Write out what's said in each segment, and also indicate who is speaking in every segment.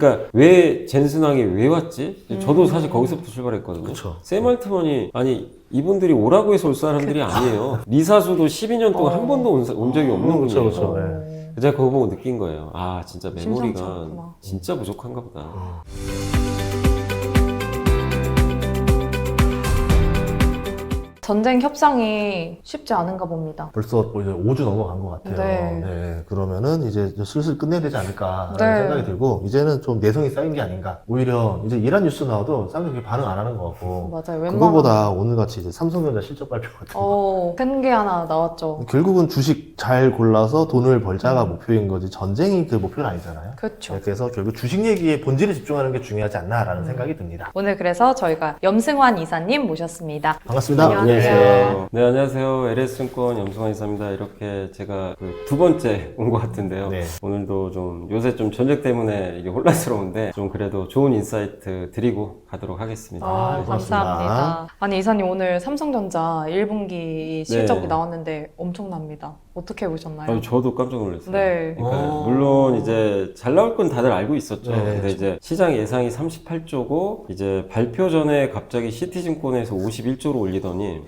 Speaker 1: 그러니까 왜 젠슨왕이 왜 왔지? 저도 사실 거기서부터 출발했거든요.
Speaker 2: 그쵸.
Speaker 1: 샘 알트먼이 아니 이분들이 오라고 해서 올 사람들이 아니에요. 리사수도 12년 동안 한 번도 온 적이 없는
Speaker 2: 그쵸,
Speaker 1: 분이에요.
Speaker 2: 그쵸. 네.
Speaker 1: 제가 그거 보고 느낀 거예요. 아 진짜
Speaker 3: 심상치
Speaker 1: 메모리가
Speaker 3: 않구나.
Speaker 1: 진짜 부족한가 보다.
Speaker 3: 전쟁 협상이 쉽지 않은가 봅니다.
Speaker 2: 벌써 뭐 이제 5주 넘어간 것 같아요.
Speaker 3: 네.
Speaker 2: 그러면은 이제 슬슬 끝내야 되지 않을까라는
Speaker 3: 네.
Speaker 2: 생각이 들고, 이제는 좀 내성이 쌓인 게 아닌가. 오히려 이제 이란 뉴스 나와도 사람들이 반응 안 하는 것 같고.
Speaker 3: 맞아요. 웬만한.
Speaker 2: 그거보다 오늘같이 이제 삼성전자 실적 발표 같은 거.
Speaker 3: 큰 게 하나 나왔죠.
Speaker 2: 결국은 주식 잘 골라서 돈을 벌자가 목표인 거지, 전쟁이 그 목표는 아니잖아요.
Speaker 3: 그렇죠.
Speaker 2: 네, 그래서 결국 주식 얘기에 본질에 집중하는 게 중요하지 않나라는 생각이 듭니다.
Speaker 3: 오늘 그래서 저희가 염승환 이사님 모셨습니다.
Speaker 2: 반갑습니다.
Speaker 3: 안녕하세요.
Speaker 1: 네, 안녕하세요. LS증권 염승환 이사입니다. 이렇게 제가 두 번째 온 것 같은데요.
Speaker 2: 네.
Speaker 1: 오늘도 좀 요새 좀 전쟁 때문에 이게 혼란스러운데 좀 그래도 좋은 인사이트 드리고 가도록 하겠습니다.
Speaker 2: 아, 고맙습니다.
Speaker 3: 감사합니다. 아니 이사님 오늘 삼성전자 1분기 실적이
Speaker 1: 네.
Speaker 3: 나왔는데 엄청납니다. 어떻게 보셨나요?
Speaker 1: 저도 깜짝 놀랐어요.
Speaker 3: 네.
Speaker 1: 그러니까 물론 이제 잘 나올 건 다들 알고 있었죠.
Speaker 2: 네,
Speaker 1: 근데
Speaker 2: 그렇죠.
Speaker 1: 이제 시장 예상이 38조고 이제 발표 전에 갑자기 시티증권에서 51조로 올리더니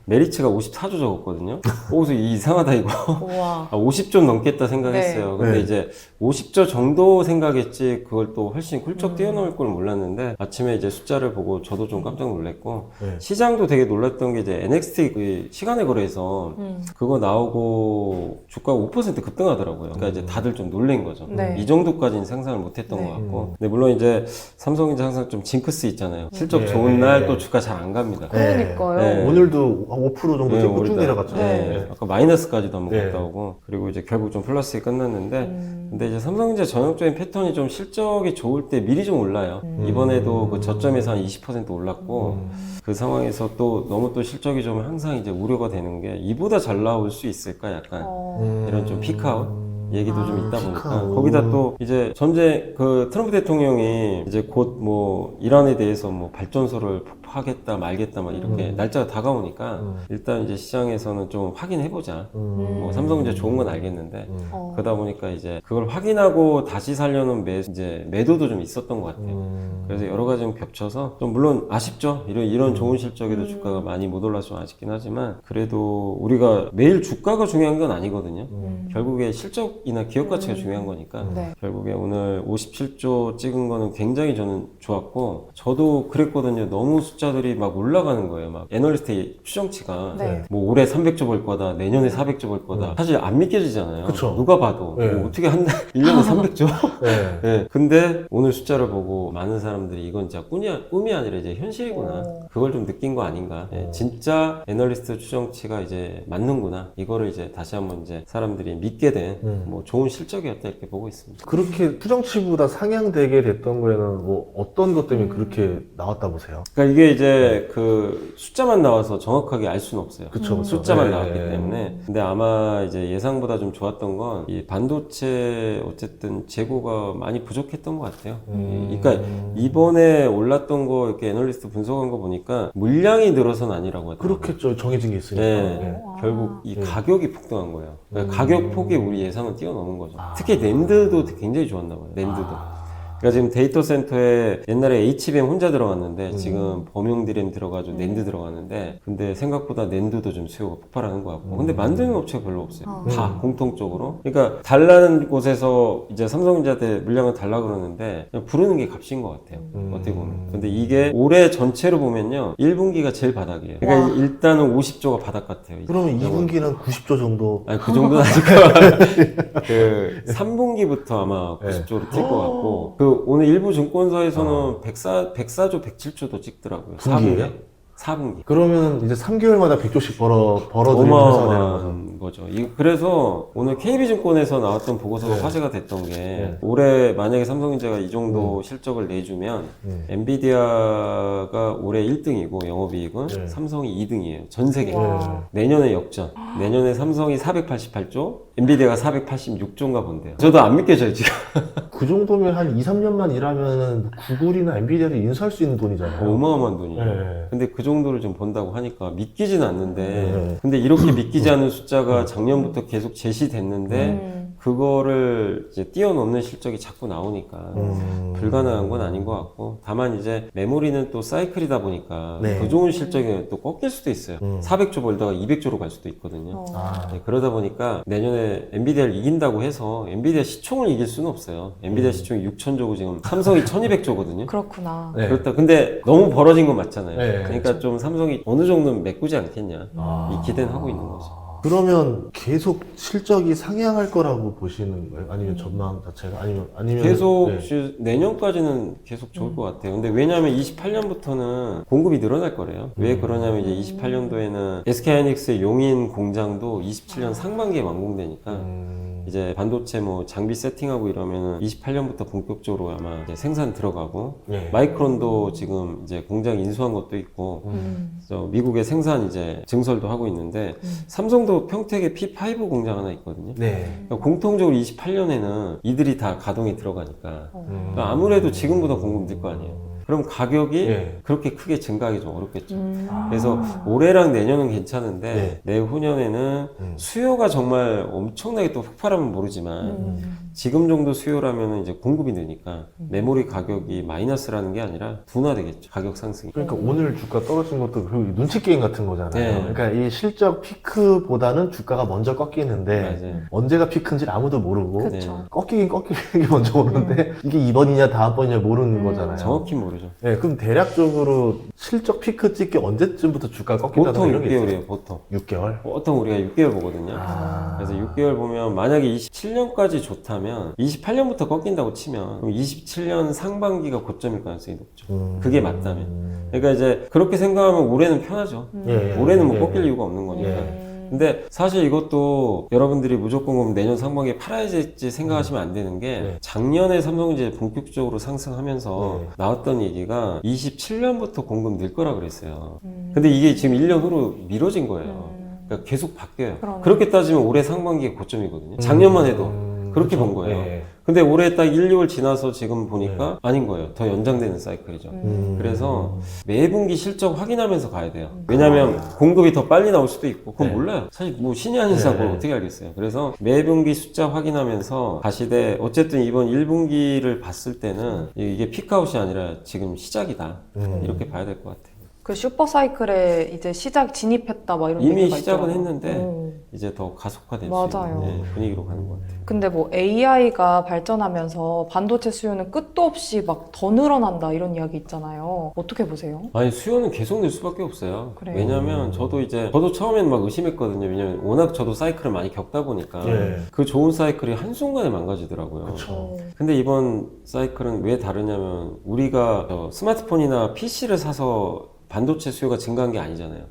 Speaker 1: 메리츠가 54조 적었거든요. 그래서 이상하다 이거.
Speaker 3: 우와.
Speaker 1: 50조 넘겠다 생각했어요.
Speaker 2: 네.
Speaker 1: 근데
Speaker 2: 네.
Speaker 1: 이제 50조 정도 생각했지 그걸 또 훨씬 훌쩍 뛰어넘을 걸 몰랐는데 아침에 이제 숫자를 보고 저도 좀 깜짝 놀랐고
Speaker 2: 네.
Speaker 1: 시장도 되게 놀랐던 게 이제 NXT 그 시간의 거래에서 그거 나오고 주가가 5% 급등하더라고요. 그러니까 이제 다들 좀 놀란 거죠.
Speaker 3: 네.
Speaker 1: 이 정도까지는 상상을 못 했던
Speaker 3: 네.
Speaker 1: 것 같고. 근데 물론 이제 삼성전자 항상 좀 징크스 있잖아요. 실적
Speaker 2: 네.
Speaker 1: 좋은 날 또 주가 잘 안 갑니다.
Speaker 3: 그러니까요.
Speaker 1: 네.
Speaker 2: 오늘도 5% 정도
Speaker 1: 네,
Speaker 2: 쭉
Speaker 1: 오늘도.
Speaker 2: 내려갔죠.
Speaker 1: 네. 아까 마이너스까지도 한번
Speaker 2: 네.
Speaker 1: 갔다 오고 그리고 이제 결국 좀 플러스에 끝났는데 근데 이제 삼성전자 전형적인 패턴이 좀 실적이 좋을 때 미리 좀 올라요. 이번에도 그 저점에서 한 20% 올랐고 그 상황에서 또 너무 또 실적이 좀 항상 이제 우려가 되는 게 이보다 잘 나올 수 있을까 약간 이런 좀 피크아웃 얘기도 좀 있다 보니까
Speaker 2: 피크아웃.
Speaker 1: 거기다 또 이제 전제 그 트럼프 대통령이 이제 곧 뭐 이란에 대해서 뭐 발전소를 폭파하겠다 말겠다 막 이렇게 날짜가 다가오니까 일단 이제 시장에서는 좀 확인해보자. 뭐 삼성전자 좋은 건 알겠는데 그러다 보니까 이제 그걸 확인하고 다시 살려는 이제 매도도 좀 있었던 것 같아요. 그래서 여러 가지 좀 겹쳐서 좀 물론 아쉽죠. 이런 좋은 실적에도 주가가 많이 못 올라서 좀 아쉽긴 하지만 그래도 우리가 매일 주가가 중요한 건 아니거든요. 결국에 실적이나 기업 가치가 중요한 거니까
Speaker 3: 네.
Speaker 1: 결국에 오늘 57조 찍은 거는 굉장히 저는 좋았고 저도 그랬거든요. 너무 숫자들이 막 올라가는 거예요. 막 애널리스트의 추정치가
Speaker 3: 네.
Speaker 1: 뭐 올해 300조 벌 거다, 내년에 400조 벌 거다. 사실 안 믿겨지잖아요.
Speaker 2: 그쵸.
Speaker 1: 누가 봐도
Speaker 2: 네.
Speaker 1: 뭐 어떻게 한 달 1년에 300조?
Speaker 2: 네.
Speaker 1: 네. 근데 오늘 숫자를 보고 많은 사람들이 이건 진짜 꿈이 아니라 이제 현실이구나. 그걸 좀 느낀 거 아닌가. 네. 진짜 애널리스트 추정치가 이제 맞는구나. 이거를 이제 다시 한번 이제 사람들이 믿게 된 뭐 좋은 실적이었다 이렇게 보고 있습니다.
Speaker 2: 그렇게 추정치보다 상향되게 됐던 거에는 뭐 어떤 것 때문에 그렇게 나왔다 보세요?
Speaker 1: 그러니까 이게 이제 그 숫자만 나와서 정확하게 알 수는 없어요.
Speaker 2: 그쵸, 그쵸.
Speaker 1: 숫자만
Speaker 2: 네,
Speaker 1: 나왔기
Speaker 2: 네.
Speaker 1: 때문에. 근데 아마 이제 예상보다 좀 좋았던 건 이 반도체 어쨌든 재고가 많이 부족했던 것 같아요. 그러니까 이번에 올랐던 거 이렇게 애널리스트 분석한 거 보니까 물량이 늘어서는 아니라고 하더라고요.
Speaker 2: 그렇겠죠. 정해진 게 있으니까.
Speaker 1: 네.
Speaker 2: 네.
Speaker 1: 결국 이 가격이 폭등한 거예요. 그러니까 가격 폭이 우리 예상을 뛰어넘은 거죠. 특히 낸드도 굉장히 좋았나 봐요. 낸드도. 그러니까 지금 데이터 센터에 옛날에 HBM 혼자 들어갔는데 지금 범용 디램 들어가지고 낸드 들어가는데 근데 생각보다 낸드도 좀 수요가 폭발하는 것 같고 근데 만드는 업체가 별로 없어요. 다 공통적으로. 그러니까 달라는 곳에서 이제 삼성전자한테 물량을 달라 그러는데 그냥 부르는 게 값인 것 같아요. 어떻게 보면. 근데 이게 올해 전체로 보면요 1분기가 제일 바닥이에요. 그러니까 일단은 50조가 바닥 같아요.
Speaker 2: 그러면 2분기는 90조 정도.
Speaker 1: 아니 그 정도는 아니고 그 3분기부터 아마 90조로 뛸 것 같고 그 오늘 일부 증권사에서는 104조 107조도 찍더라고요.
Speaker 2: 분기예요?
Speaker 1: 4분기.
Speaker 2: 그러면 이제 3개월마다 100조씩 벌어들이는 회사가 되는 거죠.
Speaker 1: 어마어마한 거죠. 그래서 오늘 KB증권에서 나왔던 보고서가 화제가 됐던 게 올해 만약에 삼성전자가 이 정도 실적을 내주면 엔비디아가 올해 1등이고 영업이익은 삼성이 2등이에요. 전 세계. 내년에 역전. 내년에 삼성이 488조, 엔비디아가 486조인가 본데요. 저도 안 믿겨져요 지금.
Speaker 2: 그 정도면 한 2, 3년만 일하면 구글이나 엔비디아를 인수할 수 있는 돈이잖아요.
Speaker 1: 어마어마한 돈이에요.
Speaker 2: 네.
Speaker 1: 근데 그 정도를 좀 본다고 하니까 믿기지는 않는데 근데 이렇게 믿기지 않는 숫자가 작년부터 계속 제시됐는데 그거를 이제 뛰어넘는 실적이 자꾸 나오니까 불가능한 건 아닌 것 같고, 다만 이제 메모리는 또 사이클이다 보니까
Speaker 2: 네.
Speaker 1: 그 좋은 실적이 또 꺾일 수도 있어요. 400조 벌다가 200조로 갈 수도 있거든요.
Speaker 2: 아.
Speaker 1: 네, 그러다 보니까 내년에 엔비디아를 이긴다고 해서 엔비디아 시총을 이길 수는 없어요. 엔비디아 시총이 6천조고 지금 삼성이 1200조거든요.
Speaker 3: 그렇구나.
Speaker 2: 네.
Speaker 1: 그렇다. 근데 너무 벌어진 건 맞잖아요.
Speaker 2: 네,
Speaker 1: 그러니까 좀 삼성이 어느 정도는 메꾸지 않겠냐.
Speaker 2: 아.
Speaker 1: 이 기대는 하고 있는 거죠.
Speaker 2: 그러면 계속 실적이 상향할 거라고 보시는 거예요? 아니면 전망 자체가? 아니면
Speaker 1: 계속
Speaker 2: 네.
Speaker 1: 내년까지는 계속 좋을 것 같아요. 근데 왜냐하면 28년부터는 공급이 늘어날 거래요. 왜 그러냐면 이제 28년도에는 SK하이닉스의 용인 공장도 27년 상반기에 완공되니까 이제 반도체 뭐 장비 세팅하고 이러면은 28년부터 본격적으로 아마 이제 생산 들어가고,
Speaker 2: 네.
Speaker 1: 마이크론도 지금 이제 공장 인수한 것도 있고, 그래서 미국에 생산 이제 증설도 하고 있는데, 삼성도 평택에 P5 공장 하나 있거든요.
Speaker 2: 네.
Speaker 1: 그러니까 공통적으로 28년에는 이들이 다 가동이 들어가니까 그러니까 아무래도 지금보다 공급 늘 거 아니에요. 그럼 가격이
Speaker 2: 네.
Speaker 1: 그렇게 크게 증가하기 좀 어렵겠죠. 그래서 올해랑 내년은 괜찮은데 내후년에는 수요가 정말 엄청나게 또 폭발하면 모르지만 지금 정도 수요라면 이제 공급이 느니까 메모리 가격이 마이너스라는 게 아니라 둔화되겠죠. 가격 상승이.
Speaker 2: 그러니까 오늘 주가 떨어진 것도 그 눈치 게임 같은 거잖아요.
Speaker 1: 네.
Speaker 2: 그러니까 이 실적 피크보다는 주가가 먼저 꺾이는데
Speaker 1: 맞아요.
Speaker 2: 언제가 피크인지 아무도 모르고
Speaker 3: 그쵸.
Speaker 2: 꺾이긴 이게 먼저 오는데 이게 이번이냐 다음번이냐 모르는 거잖아요.
Speaker 1: 정확히 모르죠.
Speaker 2: 네, 그럼 대략적으로 실적 피크 찍기 언제쯤부터 주가가 꺾인다든가
Speaker 1: 보통
Speaker 2: 이런 게 있어요?
Speaker 1: 6개월이에요. 보통.
Speaker 2: 6개월?
Speaker 1: 보통 우리가 6개월 보거든요.
Speaker 2: 아.
Speaker 1: 그래서 6개월 보면 만약에 27년까지 좋다면 28년부터 꺾인다고 치면 그럼 27년 상반기가 고점일 가능성이 높죠. 그게 맞다면. 그러니까 이제 그렇게 생각하면 올해는 편하죠.
Speaker 2: 예, 예.
Speaker 1: 올해는 뭐
Speaker 2: 예,
Speaker 1: 꺾일
Speaker 2: 예.
Speaker 1: 이유가 없는 거니까.
Speaker 2: 예.
Speaker 1: 근데 사실 이것도 여러분들이 무조건 그럼 내년 상반기에 팔아야 될지 생각하시면 안 되는 게
Speaker 2: 네.
Speaker 1: 작년에 삼성이 본격적으로 상승하면서
Speaker 2: 네.
Speaker 1: 나왔던 얘기가 27년부터 공급 늘 거라 그랬어요. 근데 이게 지금 1년 후로 미뤄진 거예요. 그러니까 계속 바뀌어요.
Speaker 3: 그러네.
Speaker 1: 그렇게 따지면 올해 상반기가 고점이거든요. 작년만 해도 그렇게
Speaker 2: 그렇죠.
Speaker 1: 본 거예요.
Speaker 2: 예.
Speaker 1: 근데 올해 딱 1, 2월 지나서 지금 보니까 아닌 거예요. 더 연장되는 사이클이죠. 그래서 매분기 실적 확인하면서 가야 돼요. 왜냐하면 공급이 더 빨리 나올 수도 있고 그건
Speaker 2: 네.
Speaker 1: 몰라요. 사실 뭐 신이 아닌 이상
Speaker 2: 네.
Speaker 1: 어떻게 알겠어요. 그래서 매분기 숫자 확인하면서 가시되 어쨌든 이번 1분기를 봤을 때는 이게 피크아웃이 아니라 지금 시작이다. 이렇게 봐야 될 것 같아요.
Speaker 3: 그 슈퍼사이클에 이제 시작 진입했다 막 이런
Speaker 1: 이미
Speaker 3: 얘기가
Speaker 1: 시작은
Speaker 3: 있더라고요.
Speaker 1: 했는데 이제 더 가속화될 수
Speaker 3: 맞아요.
Speaker 1: 있는 분위기로 가는 것 같아요.
Speaker 3: 근데 뭐 AI가 발전하면서 반도체 수요는 끝도 없이 막 더 늘어난다 이런 이야기 있잖아요. 어떻게 보세요?
Speaker 1: 아니 수요는 계속 늘 수밖에 없어요.
Speaker 3: 그래요?
Speaker 1: 왜냐면 저도 처음엔 막 의심했거든요. 왜냐면 워낙 저도 사이클을 많이 겪다 보니까
Speaker 2: 예.
Speaker 1: 그 좋은 사이클이 한순간에 망가지더라고요.
Speaker 2: 그쵸.
Speaker 1: 근데 이번 사이클은 왜 다르냐면 우리가 스마트폰이나 PC를 사서 반도체 수요가 증가한 게 아니잖아요.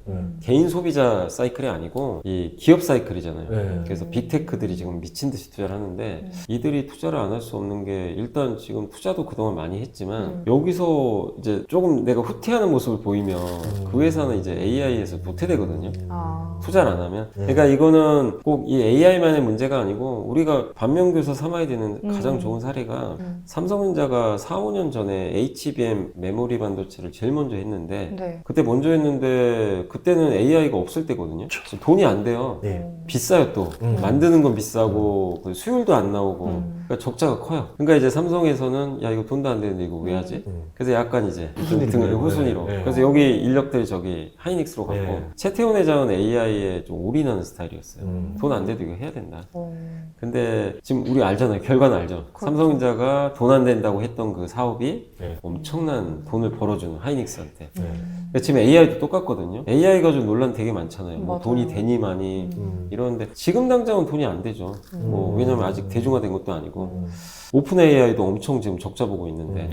Speaker 1: 개인 소비자 사이클이 아니고 이 기업 사이클이잖아요.
Speaker 2: 네.
Speaker 1: 그래서 빅테크들이 지금 미친 듯이 투자를 하는데 이들이 투자를 안 할 수 없는 게 일단 지금 투자도 그동안 많이 했지만 여기서 이제 조금 내가 후퇴하는 모습을 보이면 그 회사는 이제 AI에서 도태되거든요.
Speaker 3: 아,
Speaker 1: 투자를 안 하면. 그러니까 이거는 꼭 이 AI만의 문제가 아니고 우리가 반면교사 삼아야 되는 가장 좋은 사례가 삼성전자가 4, 5년 전에 HBM 메모리 반도체를 제일 먼저 했는데
Speaker 3: 네.
Speaker 1: 그때 먼저 했는데 그때는 AI가 없을 때거든요. 지금 돈이 안 돼요.
Speaker 2: 네.
Speaker 1: 비싸요 또. 만드는 건 비싸고 그 수율도 안 나오고 그러니까 적자가 커요. 그러니까 이제 삼성에서는 야 이거 돈도 안 되는데 이거 왜 하지? 그래서 약간 이제 후순위로.
Speaker 2: 네.
Speaker 1: 그래서 여기 인력들이 저기 하이닉스로 갔고
Speaker 2: 네.
Speaker 1: 최태원 회장은 AI에 좀 올인하는 스타일이었어요. 돈 안 돼도 이거 해야 된다. 근데 지금 우리 알잖아요. 결과는 알죠. 삼성전자가 돈 안 된다고 했던 그 사업이
Speaker 2: 네.
Speaker 1: 엄청난 돈을 벌어주는 하이닉스한테.
Speaker 2: 네.
Speaker 1: 근데 지금 AI도 똑같거든요. AI 가지고 논란 되게 많잖아요. 뭐
Speaker 3: 맞아요.
Speaker 1: 돈이 되니 많이 이러는데 지금 당장은 돈이 안 되죠. 뭐 왜냐면 아직 대중화된 것도 아니고 오픈 AI도 엄청 지금 적자 보고 있는데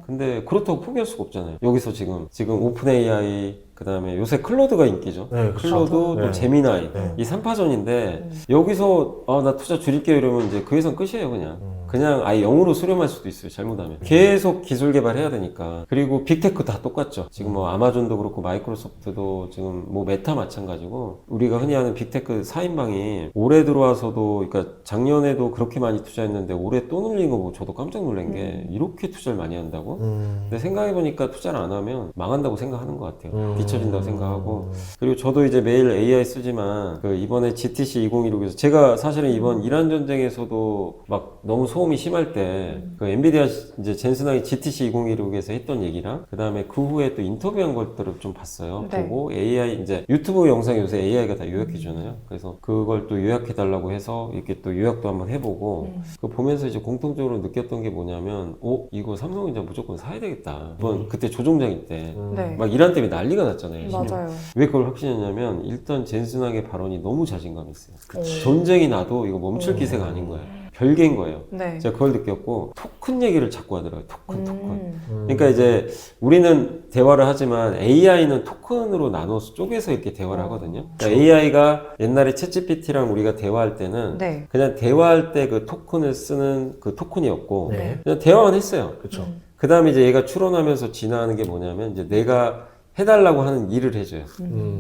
Speaker 1: 근데 그렇다고 포기할 수가 없잖아요. 여기서 지금 오픈 AI 그다음에 요새 클로드가 인기죠.
Speaker 2: 네, 그렇죠.
Speaker 1: 클로드 또
Speaker 2: 네.
Speaker 1: 제미나이
Speaker 2: 네.
Speaker 1: 이 3파전인데 여기서 나 투자 줄일게요 이러면 이제 그 회사는 끝이에요 그냥. 그냥 아예 0으로 수렴할 수도 있어요. 잘못하면. 계속 기술 개발해야 되니까. 그리고 빅테크 다 똑같죠. 지금 뭐 아마존도 그렇고 마이크로소프트도 지금 뭐 메타 마찬가지고 우리가 흔히 하는 빅테크 4인방이 올해 들어와서도 그러니까 작년에도 그렇게 많이 투자했는데 올해 또 늘린 거 보고 저도 깜짝 놀란 게 이렇게 투자를 많이 한다고? 근데 생각해보니까 투자를 안 하면 망한다고 생각하는 것 같아요. 뒤처진다고 생각하고. 그리고 저도 이제 매일 AI 쓰지만 그 이번에 GTC 2016에서 제가 사실은 이번 이란 전쟁에서도 막 너무 소음이 심할 때 그 엔비디아 이제 젠슨하이 GTC 2016에서 했던 얘기랑 그 다음에 그 후에 또 인터뷰한 것들을 좀 봤어요.
Speaker 3: 네.
Speaker 1: 보고 AI 이제 유튜브 영상에 요새 AI가 다 요약해 주잖아요. 그래서 그걸 또 요약해 달라고 해서 이렇게 또 요약도 한번 해보고 그 보면서 이제 공통적으로 느꼈던 게 뭐냐면 이거 삼성전자 무조건 사야 되겠다. 이번 그때 조종장일 때
Speaker 3: 네.
Speaker 1: 막 이란 때문에 난리가 났잖아요.
Speaker 3: 맞아요.
Speaker 1: 왜 그걸 확신했냐면 일단 젠슨하게 발언이 너무 자신감 있어요.
Speaker 3: 그치.
Speaker 1: 전쟁이 나도 이거 멈출 기세가 아닌 거예요. 별개인 거예요.
Speaker 3: 네.
Speaker 1: 제가 그걸 느꼈고 토큰 얘기를 자꾸 하더라고요. 토큰.
Speaker 3: 음.
Speaker 1: 그러니까 이제 우리는 대화를 하지만 AI는 토큰으로 나눠서 쪼개서 이렇게 대화를 하거든요. 그러니까 AI가 옛날에 챗GPT랑 우리가 대화할 때는
Speaker 3: 네.
Speaker 1: 그냥 대화할 때 그 토큰을 쓰는 그 토큰이었고
Speaker 2: 네.
Speaker 1: 그냥 대화만 했어요.
Speaker 2: 그렇죠.
Speaker 1: 그 다음에 이제 얘가 추론하면서 진화하는 게 뭐냐면 이제 내가 해달라고 하는 일을 해줘요.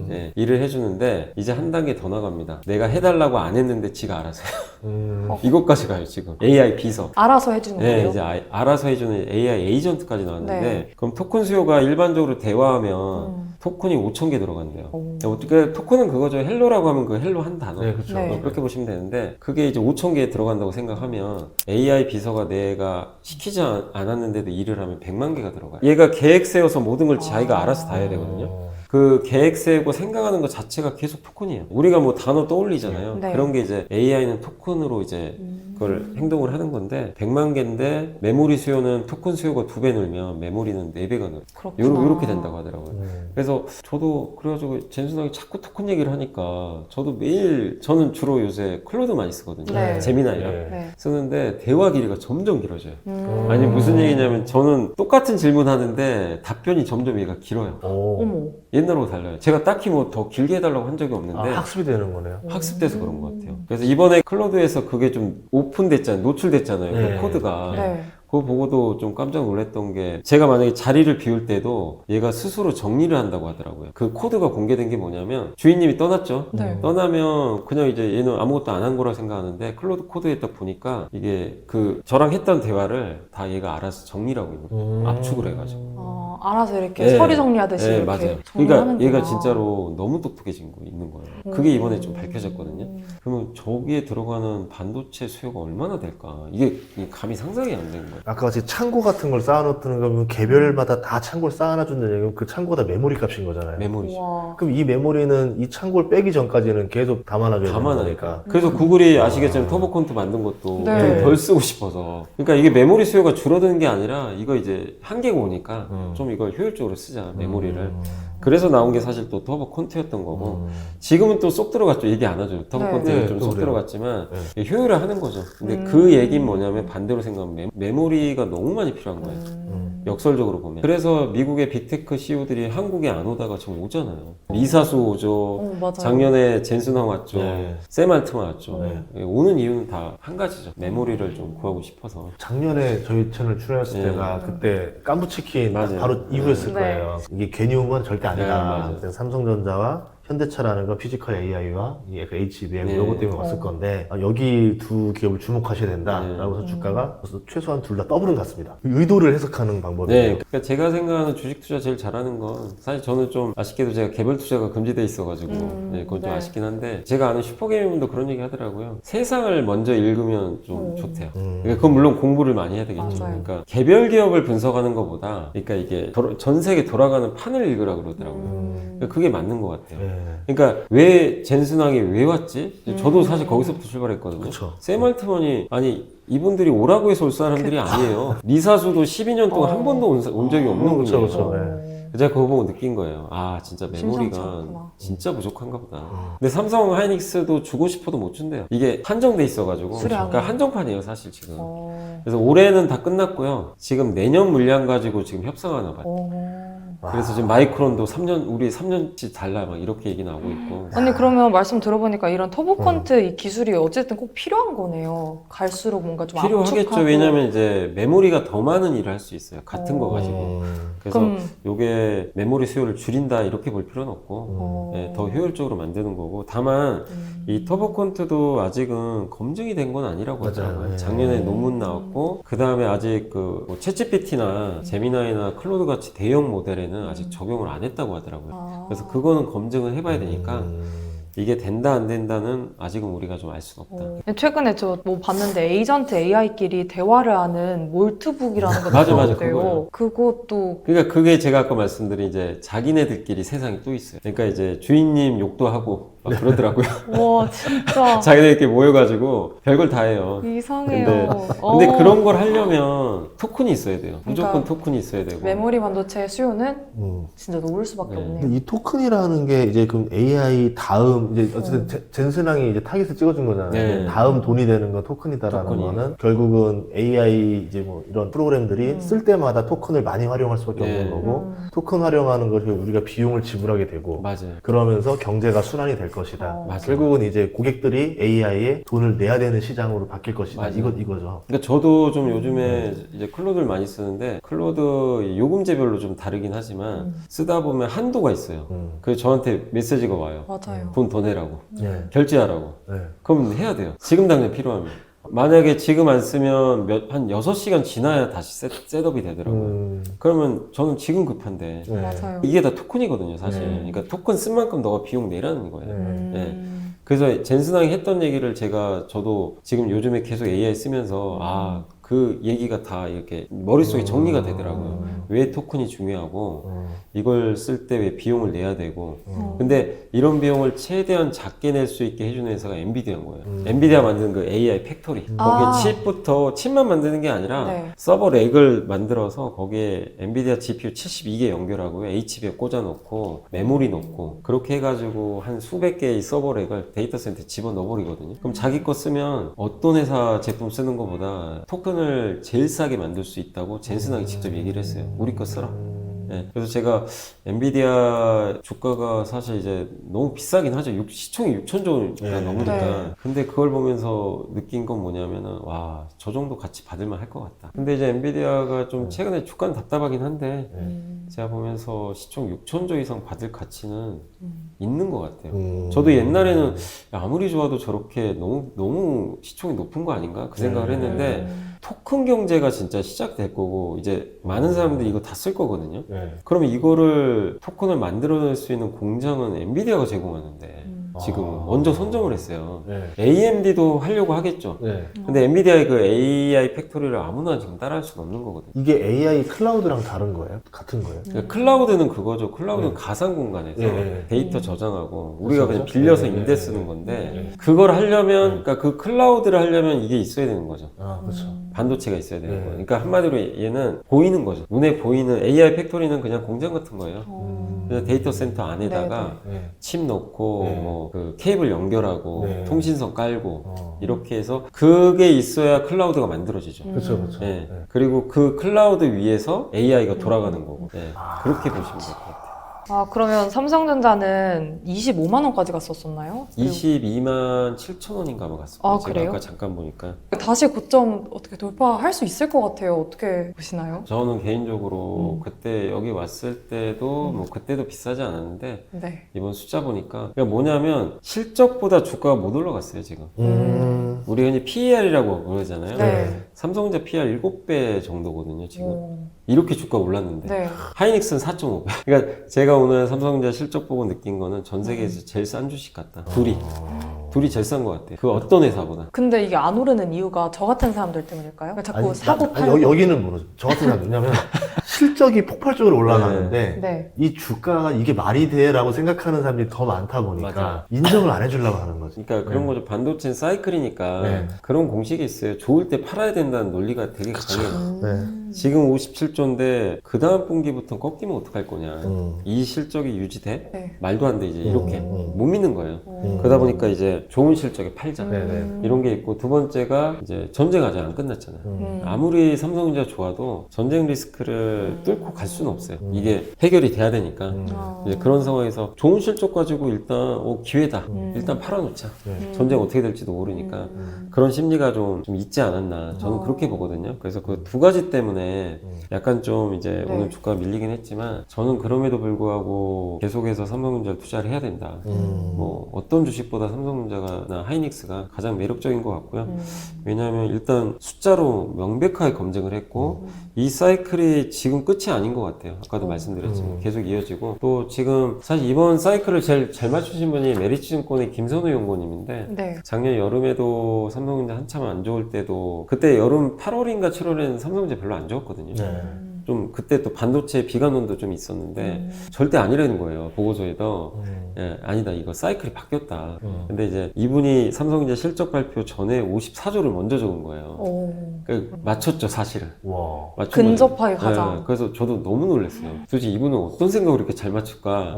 Speaker 1: 네, 일을 해주는데 이제 한 단계 더 나갑니다. 내가 해달라고 안 했는데 지가 알아서 해요. 이것까지 가요 지금. AI 비서.
Speaker 3: 알아서 해주는
Speaker 1: 네,
Speaker 3: 거예요?
Speaker 1: 이제 알아서 해주는 AI 에이전트까지 나왔는데
Speaker 3: 네.
Speaker 1: 그럼 토큰 수요가 일반적으로 대화하면 토큰이 5,000개 들어간대요.
Speaker 3: 오.
Speaker 1: 어떻게 토큰은 그거죠. 헬로라고 하면 그 헬로 한 단어.
Speaker 2: 네, 그렇죠.
Speaker 3: 네.
Speaker 1: 그렇게 보시면 되는데 그게 이제 5,000개 들어간다고 생각하면 AI 비서가 내가 시키지 않았는데도 일을 하면 100만 개가 들어가요. 얘가 계획 세워서 모든 걸 자기가 알아서 다 해야 되거든요. 그 계획 세우고 생각하는 것 자체가 계속 토큰이에요. 우리가 뭐 단어 떠올리잖아요.
Speaker 3: 네.
Speaker 1: 그런 게 이제 AI는 토큰으로 이제 그걸 행동을 하는 건데 100만 개인데 메모리 수요는 토큰 수요가 2배 늘면 메모리는 4배가 늘.
Speaker 3: 그렇구나.
Speaker 1: 요렇게 된다고 하더라고요. 그래서 저도 그래가지고 젠슨하게 자꾸 토큰 얘기를 하니까 저도 매일 저는 주로 요새 클로드 많이 쓰거든요.
Speaker 3: 네.
Speaker 1: 제미나이랑
Speaker 3: 네.
Speaker 1: 쓰는데 대화 길이가 점점 길어져요. 아니 무슨 얘기냐면 저는 똑같은 질문 하는데 답변이 점점 얘가 길어요.
Speaker 3: 어머.
Speaker 1: 옛날하고 달라요. 제가 딱히 뭐 더 길게 해달라고 한 적이 없는데
Speaker 2: 학습이 되는 거네요.
Speaker 1: 학습돼서 그런 것 같아요. 그래서 이번에 클로드에서 그게 좀 오픈됐잖아요. 노출됐잖아요.
Speaker 2: 네.
Speaker 1: 그 코드가.
Speaker 3: 네.
Speaker 1: 그거 보고도 좀 깜짝 놀랐던 게 제가 만약에 자리를 비울 때도 얘가 스스로 정리를 한다고 하더라고요. 그 코드가 공개된 게 뭐냐면 주인님이 떠났죠.
Speaker 3: 네.
Speaker 1: 떠나면 그냥 이제 얘는 아무것도 안 한 거라 생각하는데 클로드 코드에 딱 보니까 이게 그 저랑 했던 대화를 다 얘가 알아서 정리를 하고 있는 거예요. 압축을 해가지고.
Speaker 3: 알아서 이렇게
Speaker 1: 네.
Speaker 3: 서류 정리하듯이
Speaker 1: 네,
Speaker 3: 이렇게
Speaker 1: 맞아요.
Speaker 3: 정리하는구나.
Speaker 1: 그러니까 얘가 진짜로 너무 똑똑해진 거 있는 거예요. 그게 이번에 좀 밝혀졌거든요. 그러면 저기에 들어가는 반도체 수요가 얼마나 될까? 이게 감이 상상이 안 되는 거예요.
Speaker 2: 아까 같이 창고 같은 걸 쌓아놓는 거면 개별마다 다 창고를 쌓아놔준다는 얘기면 그 창고가 다 메모리 값인 거잖아요.
Speaker 1: 메모리죠.
Speaker 3: 우와.
Speaker 2: 그럼 이 메모리는 이 창고를 빼기 전까지는 계속 담아놔줘야 되는
Speaker 1: 감안하니까.
Speaker 2: 거니까.
Speaker 1: 그래서 구글이 아시겠지만 터보콘트 만든 것도
Speaker 3: 네.
Speaker 1: 좀 덜 쓰고 싶어서. 그러니까 이게 메모리 수요가 줄어드는 게 아니라 이거 이제 한계가 오니까 좀 이걸 효율적으로 쓰자, 메모리를. 그래서 나온 게 사실 또 터보콘트였던 거고. 지금은 또 쏙 들어갔죠. 얘기 안 하죠. 터보콘트는
Speaker 2: 네,
Speaker 1: 좀
Speaker 2: 또
Speaker 1: 쏙
Speaker 2: 그래요.
Speaker 1: 들어갔지만 효율을 하는 거죠. 근데 그 얘기는 뭐냐면 반대로 생각하면 메모리가 너무 많이 필요한 거예요. 역설적으로 보면. 그래서 미국의 빅테크 CEO들이 한국에 안 오다가 지금 오잖아요. 리사수 오죠.
Speaker 3: 맞아요.
Speaker 1: 작년에 젠슨황 왔죠.
Speaker 2: 네.
Speaker 1: 샘 알트만 왔죠.
Speaker 2: 네.
Speaker 1: 오는 이유는 다 한 가지죠. 메모리를 좀 구하고 싶어서.
Speaker 2: 작년에 저희 채널 출연했을
Speaker 1: 네.
Speaker 2: 때가 그때 깐부치킨 딱
Speaker 1: 맞아요.
Speaker 2: 바로 이후였을
Speaker 3: 네.
Speaker 2: 거예요. 이게 괜히 온 건 절대
Speaker 1: 네,
Speaker 2: 아니다.
Speaker 1: 맞아요.
Speaker 2: 그때 삼성전자와 현대차라는 거 피지컬 AI와 그 HBM
Speaker 1: 네.
Speaker 2: 이거 때문에 왔을 건데 여기 두 기업을 주목하셔야 된다라고 해서 주가가 최소한 둘 다 더블은 갔습니다. 의도를 해석하는 방법이에요.
Speaker 1: 네. 그러니까 제가 생각하는 주식 투자 제일 잘하는 건 사실 저는 좀 아쉽게도 제가 개별 투자가 금지돼 있어가지고 네, 그건 좀
Speaker 3: 네.
Speaker 1: 아쉽긴 한데 제가 아는 슈퍼게이머분도 그런 얘기 하더라고요. 세상을 먼저 읽으면 좀 좋대요. 그러니까 그건 물론 공부를 많이 해야 되겠죠.
Speaker 3: 맞아요.
Speaker 1: 그러니까 개별 기업을 분석하는 것보다 그러니까 이게 전 세계 돌아가는 판을 읽으라 그러더라고요. 그러니까 그게 맞는 것 같아요.
Speaker 2: 네.
Speaker 1: 그러니까 왜 젠슨왕이 왜 왔지? 저도 사실 거기서부터 출발했거든요.
Speaker 2: 그쵸.
Speaker 1: 샘 알트먼이 아니 이분들이 오라고 해서 올 사람들이 아니에요. 리사수도 12년 동안 한 번도 온 적이 없는
Speaker 2: 그렇죠,
Speaker 1: 분이에요.
Speaker 2: 그렇죠. 네.
Speaker 1: 제가 그거 보고 느낀 거예요. 아, 진짜
Speaker 3: 심상치
Speaker 1: 메모리가
Speaker 3: 않구나.
Speaker 1: 진짜 부족한가 보다. 근데 삼성 하이닉스도 주고 싶어도 못 준대요. 이게 한정돼 있어가지고.
Speaker 3: 수량이.
Speaker 1: 그러니까 한정판이에요, 사실 지금.
Speaker 3: 어.
Speaker 1: 그래서 올해는 다 끝났고요. 지금 내년 물량 가지고 지금 협상하나 봐요. 그래서 지금 마이크론도 3년, 우리 3년치 달라 막 이렇게 얘기 나오고 있고.
Speaker 3: 아니 그러면 말씀 들어보니까 이런 터보컨트 이 기술이 어쨌든 꼭 필요한 거네요. 갈수록 뭔가 좀
Speaker 1: 필요하겠죠.
Speaker 3: 압축하고.
Speaker 1: 왜냐면 이제 메모리가 더 많은 일을 할 수 있어요. 같은 거 가지고. 그래서
Speaker 3: 그럼
Speaker 1: 요게 메모리 수요를 줄인다 이렇게 볼 필요는 없고 예, 더 효율적으로 만드는 거고. 다만 이 터보컨트도 아직은 검증이 된 건 아니라고
Speaker 2: 맞아요.
Speaker 1: 하더라고요.
Speaker 2: 예.
Speaker 1: 작년에 논문 나왔고 그 다음에 아직 그뭐 챗GPT나 제미나이나 클로드 같이 대형 모델에는 아직 적용을 안 했다고 하더라고요. 그래서 그거는 검증을 해봐야 되니까 이게 된다 안 된다는 아직은 우리가 좀 알 수는 없다.
Speaker 3: 최근에 저 뭐 봤는데 에이전트 AI끼리 대화를 하는 몰트북이라는 거
Speaker 1: 맞아,
Speaker 3: 나왔대요. 그것도
Speaker 1: 그러니까 그게 제가 아까 말씀드린 이제 자기네들끼리 세상이 또 있어요. 그러니까 이제 주인님 욕도 하고 막 그러더라고요.
Speaker 3: 와 진짜
Speaker 1: 자기네들끼리 모여가지고 별걸 다 해요.
Speaker 3: 이상해요.
Speaker 1: 근데 그런 걸 하려면 토큰이 있어야 돼요. 무조건
Speaker 3: 그러니까
Speaker 1: 토큰이 있어야 되고.
Speaker 3: 메모리 반도체 수요는 진짜 놓을 수밖에
Speaker 1: 네.
Speaker 3: 없네요.
Speaker 2: 근데 이 토큰이라는 게 이제 그럼 AI 다음 이제 어쨌든 젠슨왕이 이제 타깃을 찍어준 거잖아요.
Speaker 1: 네.
Speaker 2: 다음 돈이 되는 건 토큰이다라는
Speaker 1: 토큰이에요.
Speaker 2: 거는 결국은 AI 이제 뭐 이런 프로그램들이 쓸 때마다 토큰을 많이 활용할 수밖에
Speaker 1: 네.
Speaker 2: 없는 거고 토큰 활용하는 것이 우리가 비용을 지불하게 되고
Speaker 1: 맞아요.
Speaker 2: 그러면서 경제가 순환이 될 것이다.
Speaker 1: 맞아요.
Speaker 2: 결국은 이제 고객들이 AI에 돈을 내야 되는 시장으로 바뀔 것이다.
Speaker 1: 맞아요.
Speaker 2: 이거죠.
Speaker 1: 그러니까 저도 좀 요즘에 이제 클로드를 많이 쓰는데 클로드 요금제별로 좀 다르긴 하지만 쓰다 보면 한도가 있어요. 그래서 저한테 메시지가 와요.
Speaker 3: 맞아요.
Speaker 1: 돈 더 내라고.
Speaker 2: 네.
Speaker 1: 결제하라고.
Speaker 2: 네.
Speaker 1: 그럼 해야 돼요. 지금 당장 필요하면. 만약에 지금 안 쓰면 한 6시간 지나야 다시 셋업이 되더라고요. 그러면 저는 지금 급한데.
Speaker 2: 네.
Speaker 3: 맞아요.
Speaker 1: 이게 다 토큰이거든요, 사실.
Speaker 2: 네.
Speaker 1: 그러니까 토큰 쓴 만큼 너가 비용 내라는 거예요.
Speaker 2: 네.
Speaker 1: 그래서 젠슨왕이 했던 얘기를 저도 지금 요즘에 계속 AI 쓰면서 그 얘기가 다 이렇게 머릿속에 정리가 되더라고요. 왜 토큰이 중요하고 이걸 쓸 때 왜 비용을 내야 되고 근데 이런 비용을 최대한 작게 낼 수 있게 해주는 회사가 엔비디아인 거예요. 엔비디아 만든 그 AI 팩토리 거기에 칩만 만드는 게 아니라
Speaker 3: 네.
Speaker 1: 서버 렉을 만들어서 거기에 엔비디아 GPU 72개 연결하고요. HB에 꽂아놓고 메모리 넣고 그렇게 해가지고 한 수백 개의 서버 렉을 데이터 센터에 집어넣어버리거든요. 그럼 자기 거 쓰면 어떤 회사 제품 쓰는 것보다 토큰을 제일 싸게 만들 수 있다고 젠슨왕이 직접 얘기를 했어요. 우리 거 쓰라. 네, 그래서 제가 엔비디아 주가가 사실 이제 너무 비싸긴 하죠. 시총이 6천조가 넘으니까.
Speaker 3: 네.
Speaker 1: 근데 그걸 보면서 느낀 건 뭐냐면은 와, 저 정도 가치 받을만 할 것 같다. 근데 이제 엔비디아가 좀 최근에 주가는 답답하긴 한데 제가 보면서 시총 6천조 이상 받을 가치는 있는 것 같아요. 저도 옛날에는 야, 아무리 좋아도 저렇게 너무 시총이 높은 거 아닌가 그 생각을 했는데 토큰 경제가 진짜 시작될 거고 이제 많은 사람들이 이거 다 쓸 거거든요. 그러면 이거를 토큰을 만들어낼 수 있는 공장은 엔비디아가 제공하는데 지금 먼저 선정을 했어요. AMD도 하려고 하겠죠. 근데 엔비디아의 그 AI 팩토리를 아무나 지금 따라할 수는 없는 거거든요.
Speaker 2: 이게 AI 클라우드랑 다른 거예요? 같은 거예요?
Speaker 1: 그러니까 클라우드는 그거죠. 클라우드는 가상 공간에서 데이터 저장하고 우리가 그냥 빌려서 임대 쓰는 건데 그걸 하려면 그러니까 그 클라우드를 하려면 이게 있어야 되는 거죠.
Speaker 2: 그렇죠.
Speaker 1: 반도체가 있어야 되는 거예요. 그러니까 한마디로 얘는 보이는 거죠. 눈에 보이는 AI 팩토리는 그냥 공장 같은 거예요. 그냥 데이터 센터 안에다가 칩 넣고 뭐 그 케이블 연결하고 통신선 깔고 이렇게 해서 그게 있어야 클라우드가 만들어지죠.
Speaker 2: 그렇죠.
Speaker 1: 네. 그리고 그 클라우드 위에서 AI가 돌아가는 거고 그렇게 보시면 될 것 같아요.
Speaker 3: 그러면 삼성전자는 25만 원까지 갔었었나요?
Speaker 1: 22만 7천 원인가 뭐 갔습니다. 제가
Speaker 3: 그래요?
Speaker 1: 아까 잠깐 보니까.
Speaker 3: 다시 고점 어떻게 돌파할 수 있을 것 같아요. 어떻게 보시나요?
Speaker 1: 저는 개인적으로 그때 여기 왔을 때도 뭐 그때도 비싸지 않았는데
Speaker 3: 네.
Speaker 1: 이번 숫자 보니까 그러니까 뭐냐면 실적보다 주가가 못 올라갔어요 지금. 우리 흔히 PER이라고 그러잖아요.
Speaker 3: 네.
Speaker 1: 삼성전자 PER 7배 정도거든요 지금.
Speaker 3: 오.
Speaker 1: 이렇게 주가 올랐는데
Speaker 3: 네.
Speaker 1: 하이닉스는 4.5배. 그러니까 제가 오늘 삼성전자 실적 보고 느낀 거는 전 세계에서 제일 싼 주식 같다. 둘이 제일 싼 것 같아요. 그 어떤 회사보다.
Speaker 3: 근데 이게 안 오르는 이유가 저 같은 사람들 때문일까요? 그러니까 자꾸 사고 팔고.
Speaker 2: 여기는 모르죠. 저 같은 사람 왜냐면 실적이 폭발적으로 올라가는데
Speaker 3: 네.
Speaker 2: 이 주가가 이게 말이 돼라고 생각하는 사람들이 더 많다 보니까
Speaker 1: 맞아요.
Speaker 2: 인정을 안 해주려고 하는 거지.
Speaker 1: 그러니까 그런 거죠. 반도체는 사이클이니까 그런 공식이 있어요. 좋을 때 팔아야 된다는 논리가 되게 강해요.
Speaker 2: 네.
Speaker 1: 지금 57조인데 그 다음 분기부터 꺾이면 어떡할 거냐.
Speaker 2: 음.
Speaker 1: 이 실적이 유지돼?
Speaker 3: 네.
Speaker 1: 말도 안 돼 이제 이렇게
Speaker 2: 음.
Speaker 1: 못 믿는 거예요.
Speaker 3: 음.
Speaker 1: 그러다 보니까 이제 좋은 실적에 팔자.
Speaker 2: 네네.
Speaker 1: 이런 게 있고 두 번째가 이제 전쟁 아직 안 끝났잖아요. 아무리 삼성전자 좋아도 전쟁 리스크를 뚫고 갈 수는 없어요. 이게 해결이 돼야 되니까. 이제 그런 상황에서 좋은 실적 가지고 일단 기회다. 일단 팔아놓자.
Speaker 2: 네.
Speaker 1: 전쟁 어떻게 될지도 모르니까 그런 심리가 좀 있지 않았나. 저는 그렇게 보거든요. 그래서 그 두 가지 때문에 약간 좀 이제
Speaker 3: 네.
Speaker 1: 오늘 주가가 밀리긴 했지만 저는 그럼에도 불구하고 계속해서 삼성전자를 투자를 해야 된다. 뭐 어떤 주식보다 삼성전자나 하이닉스가 가장 매력적인 것 같고요. 왜냐하면 일단 숫자로 명백하게 검증을 했고 이 사이클이 지금 끝이 아닌 것 같아요. 아까도 말씀드렸지만 계속 이어지고 또 지금 사실 이번 사이클을 제일 잘 맞추신 분이 메리츠증권의 김선우 연구원님인데
Speaker 3: 네.
Speaker 1: 작년 여름에도 삼성전자 한참 안 좋을 때도 그때 여름 8월인가 7월에는 삼성전자 별로 안 좋았거든요.
Speaker 2: 네.
Speaker 1: 좀 그때 또 반도체 비관론도 좀 있었는데 절대 아니라는 거예요. 보고서에도 예, 아니다 이거 사이클이 바뀌었다. 근데 이제 이분이 삼성전자 실적 발표 전에 54조를 먼저 적은 거예요.
Speaker 3: 오.
Speaker 1: 그러니까 맞췄죠 사실은.
Speaker 2: 와.
Speaker 1: 맞춘
Speaker 3: 근접하게
Speaker 1: 거죠.
Speaker 3: 가장.
Speaker 1: 예, 그래서 저도 너무 놀랐어요. 도대체 이분은 어떤 생각으로 이렇게 잘 맞출까?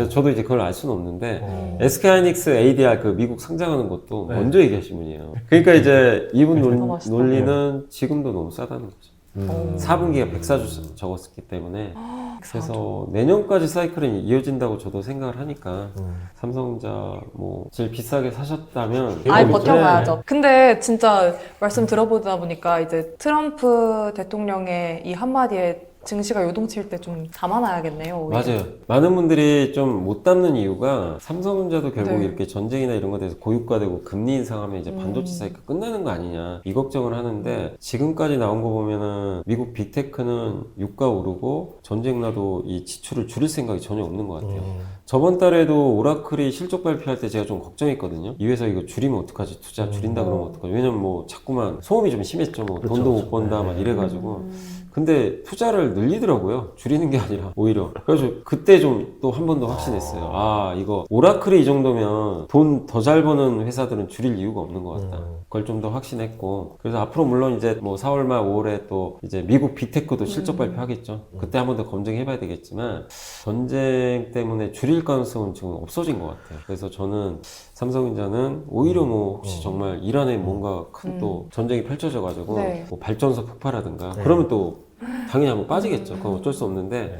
Speaker 1: 저도 이제 그걸 알 수는 없는데 SK하이닉스 ADR 그 미국 상장하는 것도
Speaker 2: 네.
Speaker 1: 먼저 얘기하신 분이에요. 그러니까 이제 이분
Speaker 3: 너무 멋있다.
Speaker 1: 논리는 지금도 너무 싸다는 거죠.
Speaker 3: 오.
Speaker 1: 4분기가 104주 적었기 때문에 그래서 내년까지 사이클은 이어진다고 저도 생각을 하니까 삼성전자 뭐 제일 비싸게 사셨다면
Speaker 3: 아예
Speaker 2: 대박이죠.
Speaker 3: 버텨봐야죠. 근데 진짜 말씀 들어보다 보니까 이제 트럼프 대통령의 이 한마디에 증시가 요동칠 때 좀 담아놔야겠네요. 오히려.
Speaker 1: 맞아요. 많은 분들이 좀 못 담는 이유가 삼성전자도 결국
Speaker 3: 네.
Speaker 1: 이렇게 전쟁이나 이런 것에 대해서 고유가되고 금리 인상하면 이제 반도체 사이클 끝나는 거 아니냐 이 걱정을 하는데 지금까지 나온 거 보면은 미국 빅테크는 유가 오르고 전쟁 나도 이 지출을 줄일 생각이 전혀 없는 것 같아요. 저번 달에도 오라클이 실적 발표할 때 제가 좀 걱정했거든요. 이 회사 이거 줄이면 어떡하지? 투자 줄인다 그러면 어떡하지? 왜냐면 뭐 자꾸만 소음이 좀 심했죠. 뭐
Speaker 2: 그렇죠,
Speaker 1: 돈도
Speaker 2: 그렇죠.
Speaker 1: 못 번다 막
Speaker 2: 네.
Speaker 1: 이래가지고. 근데 투자를 늘리더라고요. 줄이는 게 아니라 오히려. 그래서 그때 좀 또 한 번 더 확신했어요. 아 이거 오라클이 이 정도면 돈 더 잘 버는 회사들은 줄일 이유가 없는 것 같다. 그걸 좀 더 확신했고. 그래서 앞으로 물론 이제 뭐 4월 말 5월에 또 이제 미국 빅테크도 실적 발표하겠죠. 그때 한 번 더 검증해봐야 되겠지만 전쟁 때문에 줄일 가능성은 지금 없어진 것 같아요. 그래서 저는 삼성전자는 오히려 뭐 혹시 정말 이란에 뭔가 큰 또 전쟁이 펼쳐져가지고
Speaker 3: 네.
Speaker 1: 뭐 발전소 폭발하든가
Speaker 2: 네.
Speaker 1: 그러면 또 당연히 한번 빠지겠죠. 그건 어쩔 수 없는데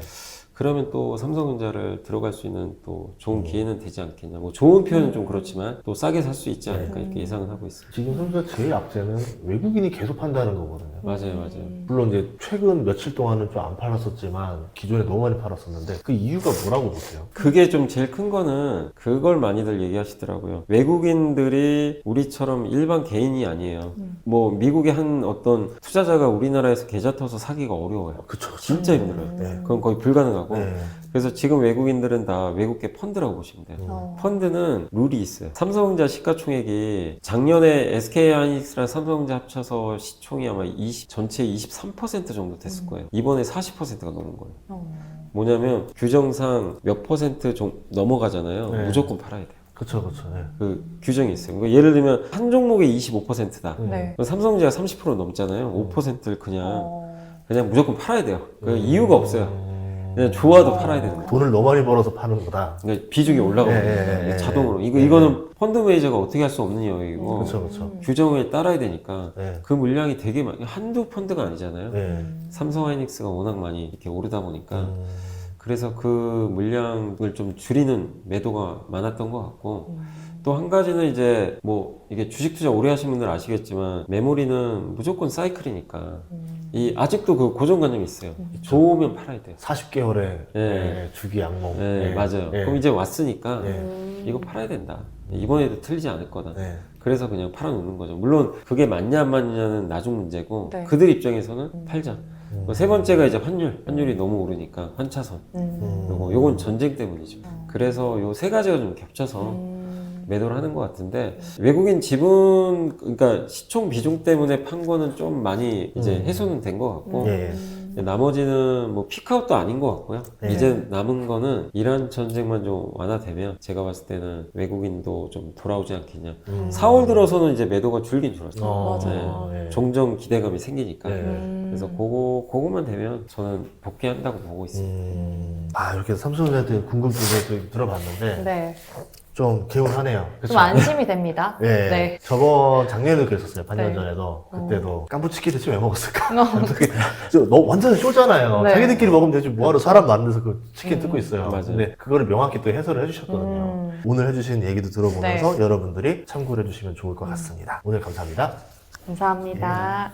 Speaker 1: 그러면 또 삼성전자를 들어갈 수 있는 또 좋은 기회는 되지 않겠냐. 뭐 좋은 표현은 좀 그렇지만 또 싸게 살 수 있지 않을까 이렇게 예상을 하고 있습니다.
Speaker 2: 지금 삼성전자 제일 악재는 외국인이 계속 판다는 거거든요.
Speaker 1: 맞아요, 맞아요.
Speaker 2: 물론 이제 최근 며칠 동안은 좀 안 팔았었지만 기존에 너무 많이 팔았었는데 그 이유가 뭐라고 보세요?
Speaker 1: 그게 좀 제일 큰 거는 그걸 많이들 얘기하시더라고요. 외국인들이 우리처럼 일반 개인이 아니에요. 뭐 미국의 한 어떤 투자자가 우리나라에서 계좌 터서 사기가 어려워요.
Speaker 2: 그쵸.
Speaker 1: 진짜 힘들어요.
Speaker 2: 네.
Speaker 1: 그건 거의 불가능하고.
Speaker 2: 네.
Speaker 1: 그래서 지금 외국인들은 다 외국계 펀드라고 보시면 돼요.
Speaker 3: 어.
Speaker 1: 펀드는 룰이 있어요. 삼성전자 시가총액이 작년에 SK하이닉스랑 삼성전자 합쳐서 시총이 아마 전체 23% 정도 됐을 거예요. 이번에 40%가 넘은 거예요. 뭐냐면 규정상 몇 퍼센트 넘어가잖아요.
Speaker 2: 네.
Speaker 1: 무조건 팔아야 돼요.
Speaker 2: 그쵸. 네.
Speaker 1: 그 규정이 있어요. 그러니까 예를 들면 한 종목에 25%다.
Speaker 3: 네.
Speaker 1: 그럼 삼성전자가 30% 넘잖아요. 5%를 그냥
Speaker 3: 어.
Speaker 1: 무조건 팔아야 돼요. 그 이유가 없어요. 그냥 좋아도 팔아야 되는 거예요.
Speaker 2: 돈을 너무 많이 벌어서 파는 거다.
Speaker 1: 그러니까 비중이 올라가고
Speaker 2: 네.
Speaker 1: 자동으로 이거는 펀드 매니저가 어떻게 할 수 없는 영역이고
Speaker 2: 그쵸.
Speaker 1: 규정을 따라야 되니까
Speaker 2: 네.
Speaker 1: 그 물량이 되게 한두 펀드가 아니잖아요.
Speaker 2: 네.
Speaker 1: 삼성하이닉스가 워낙 많이 이렇게 오르다 보니까 그래서 그 물량을 좀 줄이는 매도가 많았던 것 같고 또 한 가지는 이제 뭐 이게 주식 투자 오래 하신 분들 아시겠지만 메모리는 무조건 사이클이니까 이 아직도 그 고정관념이 있어요. 좋으면 팔아야 돼요.
Speaker 2: 40개월에
Speaker 1: 네.
Speaker 2: 주기 양봉.
Speaker 1: 네, 맞아요.
Speaker 2: 네.
Speaker 1: 그럼 이제 왔으니까
Speaker 2: 네.
Speaker 1: 이거 팔아야 된다. 이번에도 틀리지 않을 거다.
Speaker 2: 네.
Speaker 1: 그래서 그냥 팔아놓는 거죠. 물론 그게 맞냐 안 맞냐는 나중 문제고
Speaker 3: 네.
Speaker 1: 그들 입장에서는 팔자. 세 번째가 이제 환율이 너무 오르니까 환차선. 요건 전쟁 때문이죠. 그래서 요 세 가지가 좀 겹쳐서 매도를 하는 것 같은데 외국인 지분 그러니까 시총 비중 때문에 판 거는 좀 많이 이제 해소는 된 것 같고
Speaker 2: 예.
Speaker 1: 나머지는 뭐 피크아웃도 아닌 것 같고요.
Speaker 2: 네.
Speaker 1: 이제 남은 거는 이란 전쟁만 좀 완화되면 제가 봤을 때는 외국인도 좀 돌아오지 않겠냐. 4월 들어서는 이제 매도가 줄긴 줄었어요.
Speaker 3: 맞아요.
Speaker 2: 네.
Speaker 1: 종종 기대감이 생기니까.
Speaker 2: 네.
Speaker 1: 그래서 그거만 되면 저는 복귀한다고 보고 있습니다.
Speaker 2: 아, 이렇게 삼성전자한테 궁금증을 들어봤는데
Speaker 3: 네.
Speaker 2: 좀 개운하네요. 그쵸?
Speaker 3: 좀 안심이 됩니다.
Speaker 2: 예.
Speaker 3: 네.
Speaker 2: 저번 작년에도 그랬었어요. 반년
Speaker 3: 네.
Speaker 2: 전에도. 그때도 깐부치킨 대체 왜 먹었을까?
Speaker 3: 어.
Speaker 2: 너 완전 쇼잖아요.
Speaker 3: 네.
Speaker 2: 자기들끼리 먹으면 되지 뭐하러 사람 만나서 그 치킨 뜯고 있어요.
Speaker 1: 맞아요.
Speaker 2: 근데 그거를 명확히 또 해설을 해주셨거든요. 오늘 해주신 얘기도 들어보면서 여러분들이 참고를 해주시면 좋을 것 같습니다. 오늘 감사합니다.
Speaker 3: 감사합니다.